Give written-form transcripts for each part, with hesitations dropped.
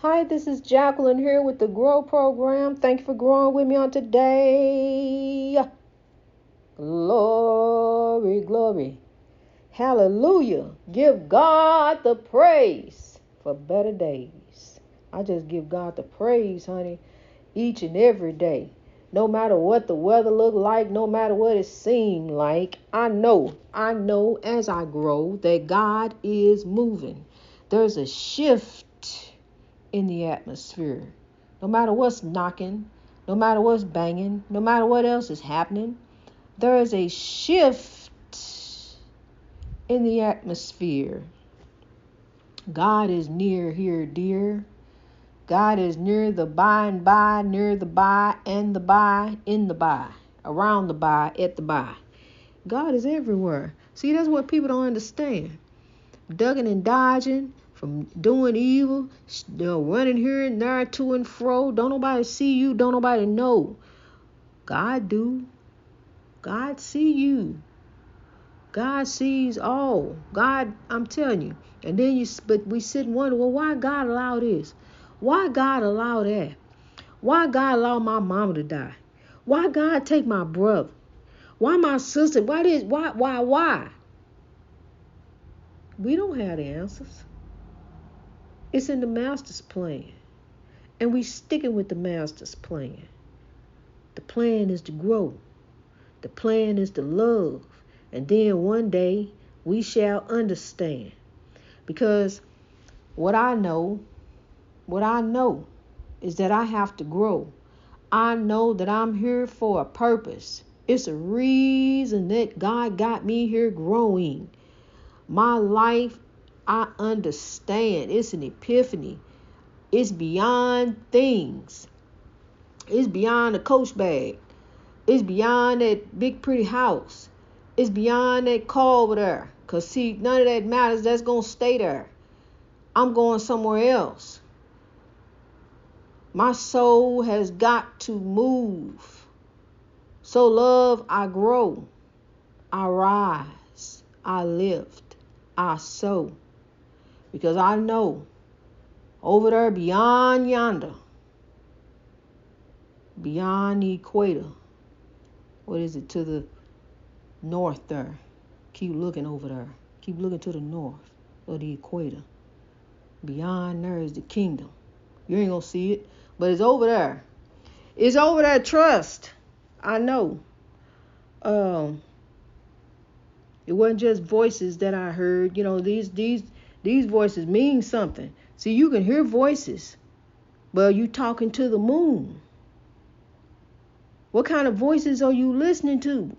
Hi, this is Jacqueline here with the Grow program. Thank you for growing with me on today. Glory, glory. Hallelujah. Give God the praise for better days. I just give God the praise, honey, each and every day. No matter what the weather look like, no matter what it seemed like, I know as I grow that God is moving. There's a shift in the atmosphere. No matter what's knocking, no matter what's banging, no matter what else is happening, there is a shift in the atmosphere. God is near here, dear. God is near the by and by, near the by and the by, in the by, around the by, at the by. God is everywhere. See, that's what people don't understand. Ducking and dodging from doing evil, running here and there, to and fro. Don't nobody see you. Don't nobody know. God do. God see you. God sees all. God, I'm telling you. And then but we sit and wonder, well, why God allow this? Why God allow that? Why God allow my mama to die? Why God take my brother? Why my sister? Why? We don't have the answers. It's in the master's plan. And we sticking with the master's plan. The plan is to grow. The plan is to love. And then one day we shall understand. Because what I know is that I have to grow. I know that I'm here for a purpose. It's a reason that God got me here growing. My life, I understand. It's an epiphany. It's beyond things. It's beyond a coach bag. It's beyond that big pretty house. It's beyond that car over there. Because see, none of that matters. That's going to stay there. I'm going somewhere else. My soul has got to move. So love, I grow. I rise. I lift. I sow. Because I know over there beyond yonder, beyond the equator, what is it, to the north there? Keep looking over there. Keep looking to the north of the equator. Beyond there is the kingdom. You ain't gonna see it, but it's over there. It's over there. Trust. I know. It wasn't just voices that I heard. You know, these voices mean something. See, you can hear voices, but you talking to the moon. What kind of voices are you listening to?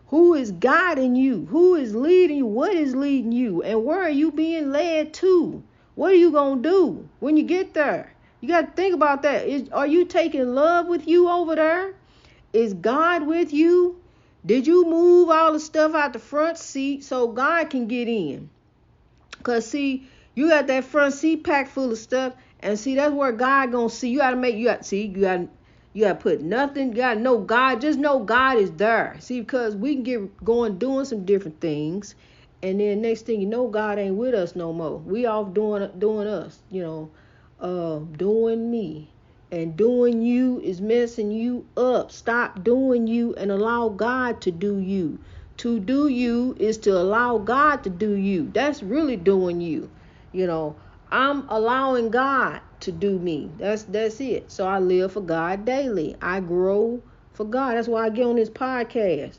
Who is guiding you? Who is leading you? What is leading you? And where are you being led to? What are you going to do when you get there? You got to think about that. Are you taking love with you over there? Is God with you? Did you move all the stuff out the front seat so God can get in? Because, see, you got that front seat packed full of stuff. And, see, that's where God going to see. You got to put nothing. You got to know God. Just know God is there. See, because we can get going doing some different things. And then next thing you know, God ain't with us no more. We off doing us, doing me. And doing you is messing you up. Stop doing you and allow God to do you. To do you is to allow God to do you. That's really doing you. I'm allowing God to do me. That's it. So I live for God daily. I grow for God. That's why I get on this podcast.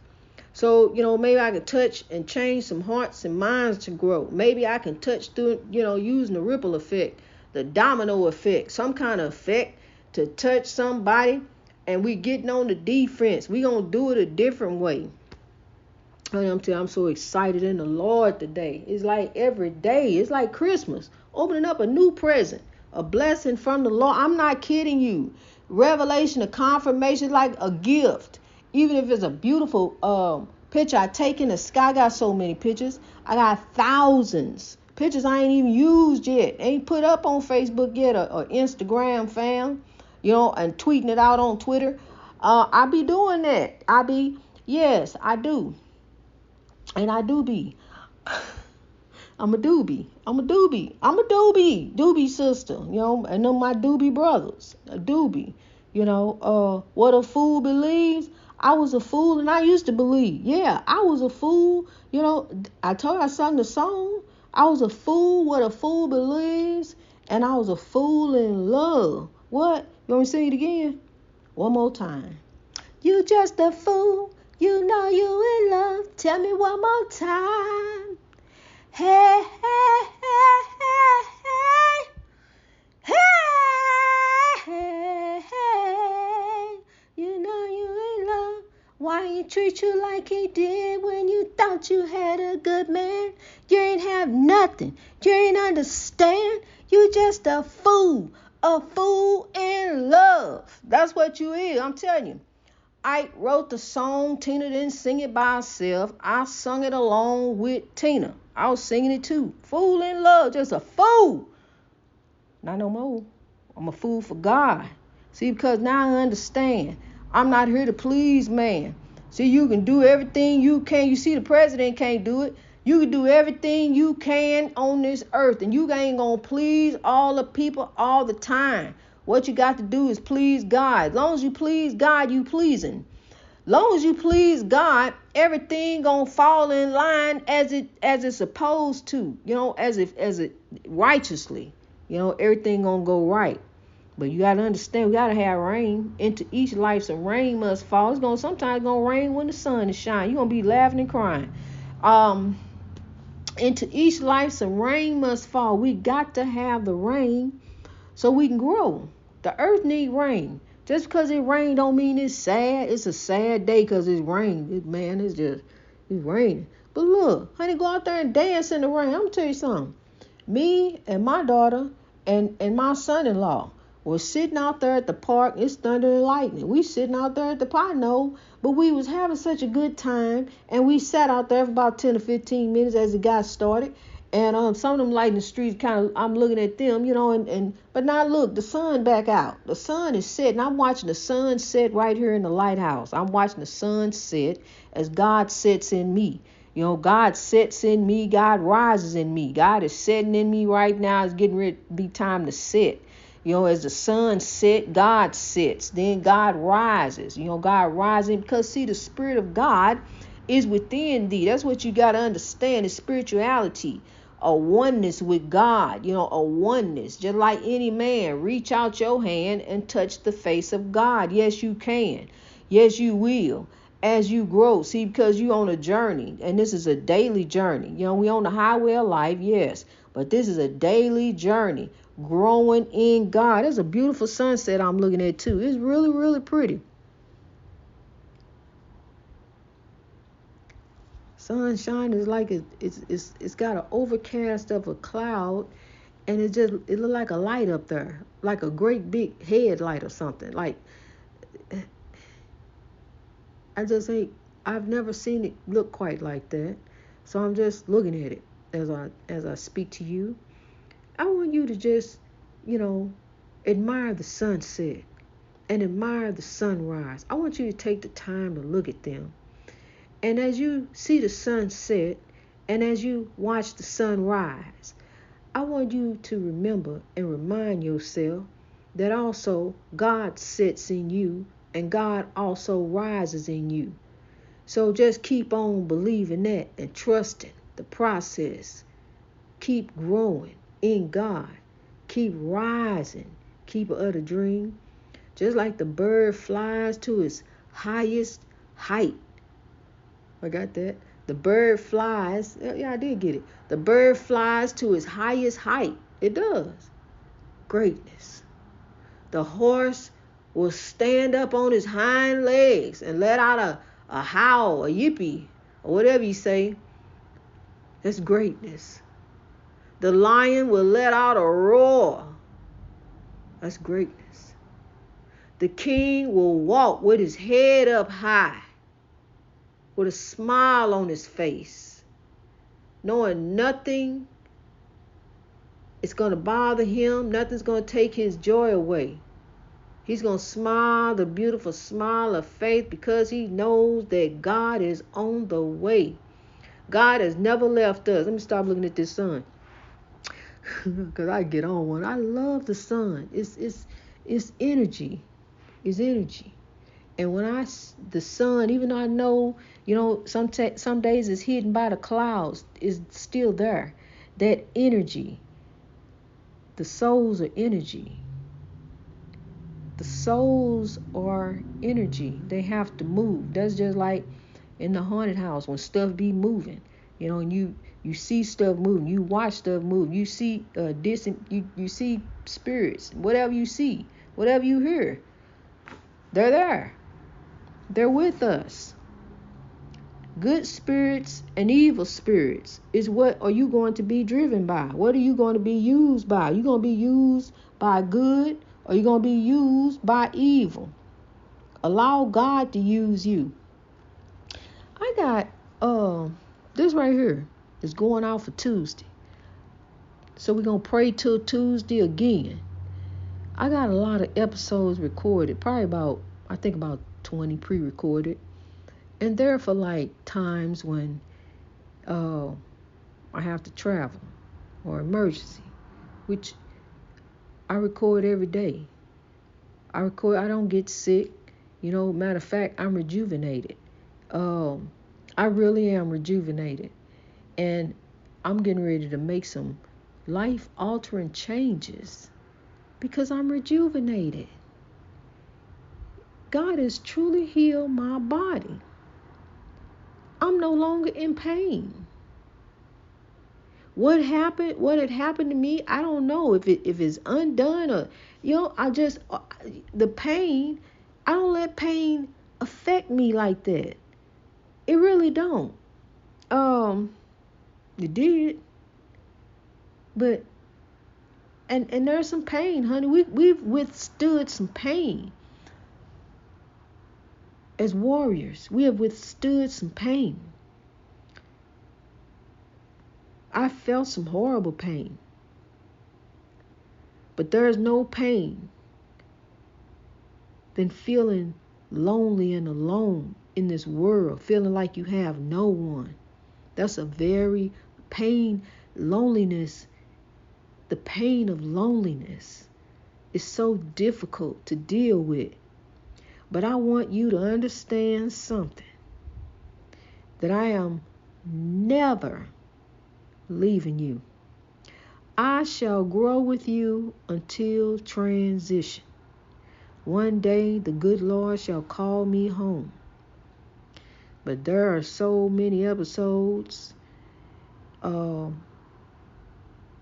So, maybe I can touch and change some hearts and minds to grow. Maybe I can touch through, using the ripple effect, the domino effect, some kind of effect to touch somebody, and we getting on the defense. We gonna do it a different way. I'm so excited in the Lord today. It's like every day. It's like Christmas. Opening up a new present, a blessing from the Lord. I'm not kidding you. Revelation, a confirmation, like a gift. Even if it's a beautiful picture I take in the sky. I got so many pictures. I got thousands. Pictures I ain't even used yet. Ain't put up on Facebook yet or Instagram, fam. And tweeting it out on Twitter. I be doing that. Yes, I do. And I do be. I'm a doobie. I'm a doobie. I'm a doobie. Doobie sister, and then my doobie brothers. A doobie. What a fool believes. I was a fool and I used to believe. Yeah, I was a fool. I sung the song. I was a fool, what a fool believes. And I was a fool in love. What? You want me to sing it again? One more time. You just a fool. You know you in love. Tell me one more time. Hey, hey, hey, hey, hey, hey, hey. You know you in love. Why he treat you like he did when you thought you had a good man? You ain't have nothing. You ain't understand. You just a fool in love. That's what you is. I'm telling you. I wrote the song. Tina didn't sing it by herself. I sung it along with Tina. I was singing it too. Fool in love, just a fool. Not no more. I'm a fool for God. See, because now I understand. I'm not here to please man. See, you can do everything you can. You see, the president can't do it. You can do everything you can on this earth, and you ain't gonna please all the people all the time. What you got to do is please God. As long as you please God, you pleasing. Long as you please God, everything gonna fall in line as it's supposed to. As it righteously. Everything gonna go right. But you gotta understand, we gotta have rain. Into each life, some rain must fall. Sometimes gonna rain when the sun is shining. You're gonna be laughing and crying. Into each life, some rain must fall. We got to have the rain so we can grow. The earth need rain. Just because it rained don't mean it's sad. It's a sad day because it's rain. It's raining. But look, honey, go out there and dance in the rain. I'm going to tell you something. Me and my daughter and my son-in-law were sitting out there at the park. It's thunder and lightning. We sitting out there at the park, no, but we was having such a good time. And we sat out there for about 10 or 15 minutes as it got started. And some of them lighting the streets I'm looking at them, but now look, the sun back out. The sun is setting. I'm watching the sun set right here in the lighthouse. I'm watching the sun set as God sets in me. God sets in me. God rises in me. God is setting in me right now. It's getting ready to be time to set. As the sun set, God sets. Then God rises. God rising because see, the Spirit of God is within thee. That's what you got to understand. Is spirituality. A oneness with God, a oneness. Just like any man, reach out your hand and touch the face of God. Yes, you can. Yes, you will. As you grow. See, because you're on a journey, and this is a daily journey. We on the highway of life, yes. But this is a daily journey. Growing in God. There's a beautiful sunset I'm looking at too. It's really, really pretty. Sunshine is like it's got an overcast of a cloud, and it look like a light up there, like a great big headlight or something. Like I've never seen it look quite like that. So I'm just looking at it as I speak to you. I want you to just, admire the sunset and admire the sunrise. I want you to take the time to look at them. And as you see the sun set and as you watch the sun rise, I want you to remember and remind yourself that also God sets in you and God also rises in you. So just keep on believing that and trusting the process. Keep growing in God. Keep rising. Keep an utter dream. Just like the bird flies to its highest height. I got that. The bird flies. Yeah, I did get it. The bird flies to its highest height. It does. Greatness. The horse will stand up on his hind legs and let out a howl, a yippee, or whatever you say. That's greatness. The lion will let out a roar. That's greatness. The king will walk with his head up high, with a smile on his face, knowing nothing is going to bother him, nothing's going to take his joy away. He's going to smile the beautiful smile of faith because he knows that God is on the way. God has never left us. Let me stop looking at this sun. Because I get on one. I love the sun. It's energy. It's energy. And when the sun, even though I know, some days it's hidden by the clouds, is still there. That energy. The souls are energy. The souls are energy. They have to move. That's just like in the haunted house when stuff be moving. And you see stuff moving. You watch stuff move. You see you see spirits. Whatever you see, whatever you hear, they're there. They're with us. Good spirits and evil spirits is what are you going to be driven by? What are you going to be used by? Are you going to be used by good? Or are you going to be used by evil? Allow God to use you. I got this right here is going out for Tuesday. So we're going to pray till Tuesday again. I got a lot of episodes recorded, probably about 20 pre-recorded. And they're for like times when I have to travel or emergency, which I record every day. I don't get sick. Matter of fact, I'm rejuvenated. I really am rejuvenated. And I'm getting ready to make some life-altering changes because I'm rejuvenated. God has truly healed my body. I'm no longer in pain. What had happened to me, I don't know if it's undone or, the pain, I don't let pain affect me like that. It really don't. It did. But, and there's some pain, honey. We've withstood some pain. As warriors, we have withstood some pain. I felt some horrible pain. But there is no pain than feeling lonely and alone in this world, feeling like you have no one. That's a very loneliness. The pain of loneliness is so difficult to deal with. But I want you to understand something, that I am never leaving you. I shall grow with you until transition. One day the good Lord shall call me home. But there are so many episodes.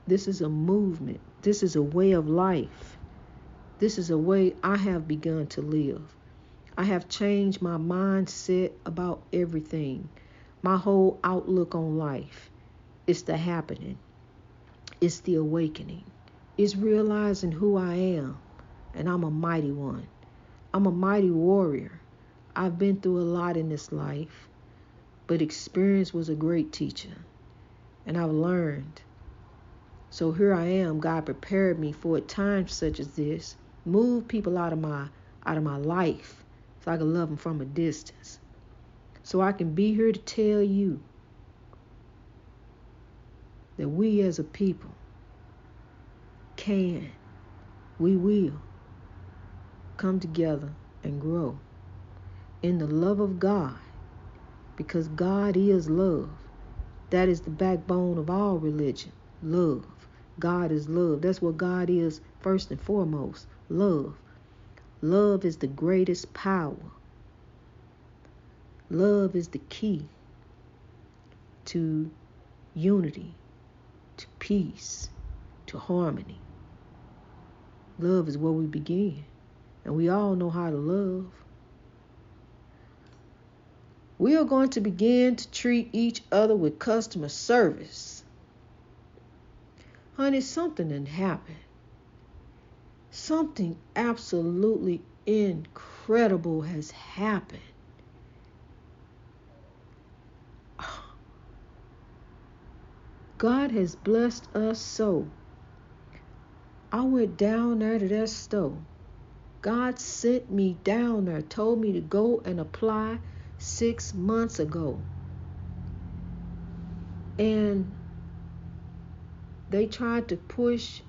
This is a movement. This is a way of life. This is a way I have begun to live. I have changed my mindset about everything. My whole outlook on life. It's the happening. It's the awakening. It's realizing who I am. And I'm a mighty one. I'm a mighty warrior. I've been through a lot in this life. But experience was a great teacher. And I've learned. So here I am. God prepared me for a time such as this. Move people out of my life. So I can love them from a distance. So I can be here to tell you that we as a people we will come together and grow in the love of God, because God is love. That is the backbone of all religion. Love. God is love. That's what God is first and foremost. Love. Love is the greatest power. Love is the key to unity, to peace, to harmony. Love is where we begin. And we all know how to love. We are going to begin to treat each other with customer service. Honey, something done happened. Something absolutely incredible has happened. God has blessed us so. I went down there to that store. God sent me down there, told me to go and apply 6 months ago. And they tried to push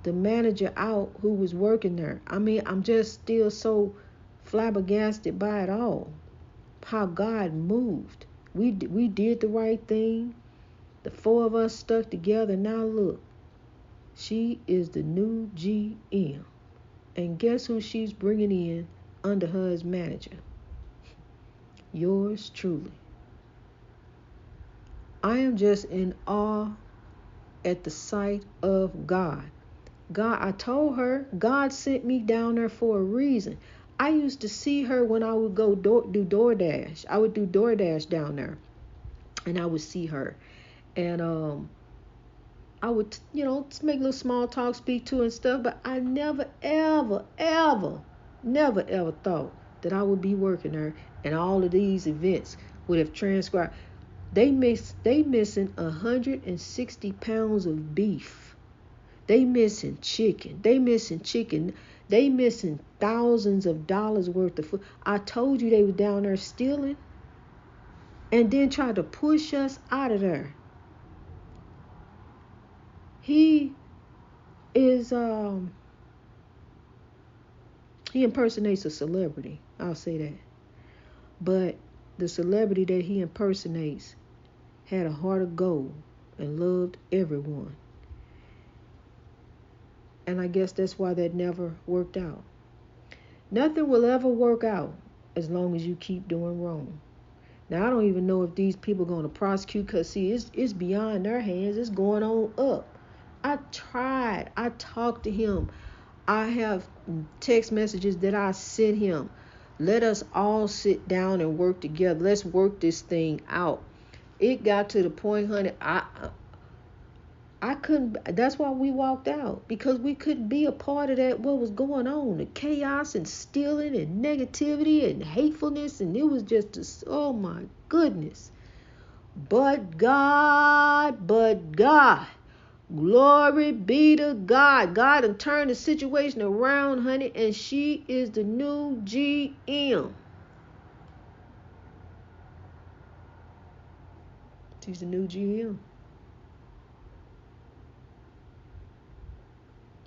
the manager out who was working there. I mean, I'm just still so flabbergasted by it all. How God moved. We did the right thing. The four of us stuck together. Now look, she is the new GM. And guess who she's bringing in under her as manager? Yours truly. I am just in awe at the sight of God. I told her, God sent me down there for a reason. I used to see her when I would go do DoorDash. I would do DoorDash down there. And I would see her. And I would, make little small talk, speak to her and stuff. But I never, ever, ever, never, ever thought that I would be working there. And all of these events would have transcribed. They missing 160 pounds of beef. They missing chicken. They missing thousands of dollars worth of food. I told you they were down there stealing. And then tried to push us out of there. He is he impersonates a celebrity. I'll say that. But the celebrity that he impersonates had a heart of gold and loved everyone. And I guess that's why that never worked out. Nothing will ever work out as long as you keep doing wrong. Now, I don't even know if these people are going to prosecute, because, see, it's beyond their hands. It's going on up. I tried. I talked to him. I have text messages that I sent him. Let us all sit down and work together. Let's work this thing out. It got to the point, honey, I couldn't. That's why we walked out, because we couldn't be a part of that, what was going on, the chaos and stealing and negativity and hatefulness. And it was just, oh my goodness. But God, glory be to God. God done turned the situation around, honey, and she is the new GM. She's the new GM.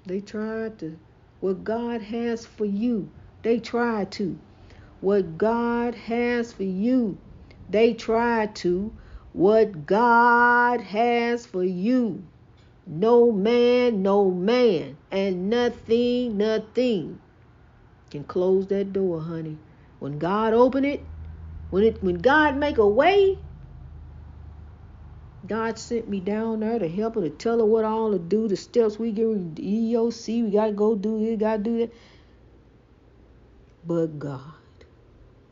They tried to. What God has for you, they tried to. What God has for you, they tried to. What God has for you, no man, and nothing can close that door, honey. When God open it, when God make a way, God sent me down there to help her, to tell her what all to do, the steps we get, the EOC, we got to go do this, got to do that. But God,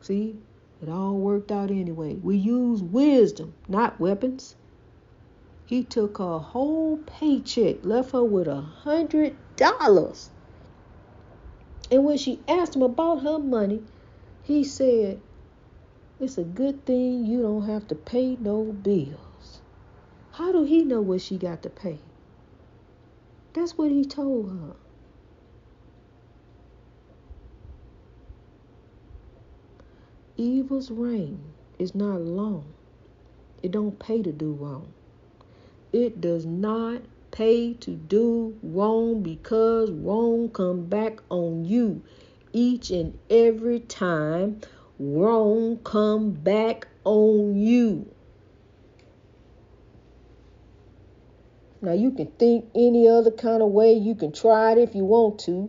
see, it all worked out anyway. We use wisdom, not weapons. He took her whole paycheck, left her with $100. And when she asked him about her money, he said, it's a good thing you don't have to pay no bills. How do he know what she got to pay? That's what he told her. Evil's reign is not long. It don't pay to do wrong. It does not pay to do wrong, because wrong come back on you each and every time. Wrong come back on you. Now, you can think any other kind of way. You can try it if you want to.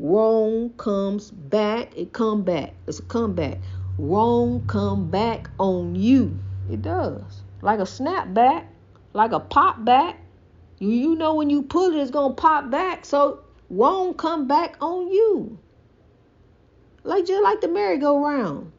Wrong comes back. It come back. It's a comeback. Wrong come back on you. It does. Like a snapback. Like a pop back. You know when you pull it, it's going to pop back. So, wrong come back on you. Just like the merry-go-round.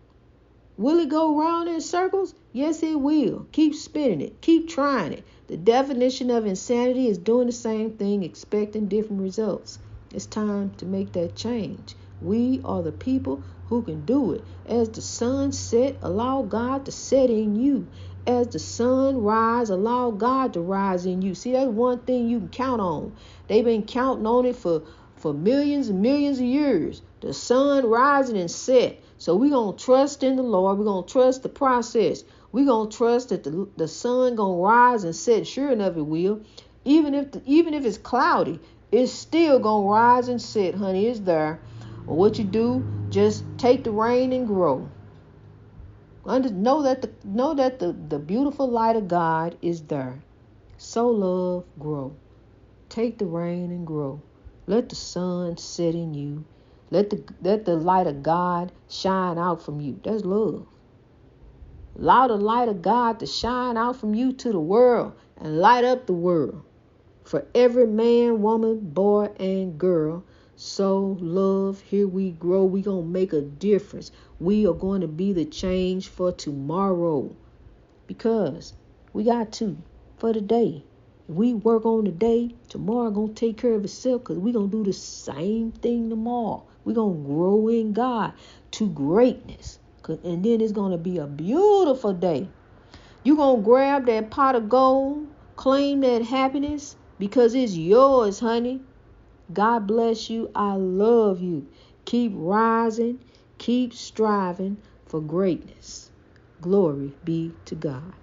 Will it go round in circles? Yes, it will. Keep spinning it. Keep trying it. The definition of insanity is doing the same thing, expecting different results. It's time to make that change. We are the people who can do it. As the sun set, allow God to set in you. As the sun rise, allow God to rise in you. See, that's one thing you can count on. They've been counting on it for millions and millions of years. The sun rising and set. So we're going to trust in the Lord. We're going to trust the process. We gonna trust that the sun gonna rise and set. Sure enough, it will. Even if it's cloudy, it's still gonna rise and set, honey. It's there. What you do, just take the rain and grow. Know that the beautiful light of God is there. So love, grow. Take the rain and grow. Let the sun set in you. Let the light of God shine out from you. That's love. Allow the light of God to shine out from you to the world and light up the world. For every man, woman, boy, and girl, so love, here we grow. We going to make a difference. We are going to be the change for tomorrow. Because we got to for the day. If we work on the day, tomorrow going to take care of itself, because we're going to do the same thing tomorrow. We're going to grow in God to greatness. And then it's going to be a beautiful day. You're going to grab that pot of gold, claim that happiness, because it's yours, honey. God bless you. I love you. Keep rising. Keep striving for greatness. Glory be to God.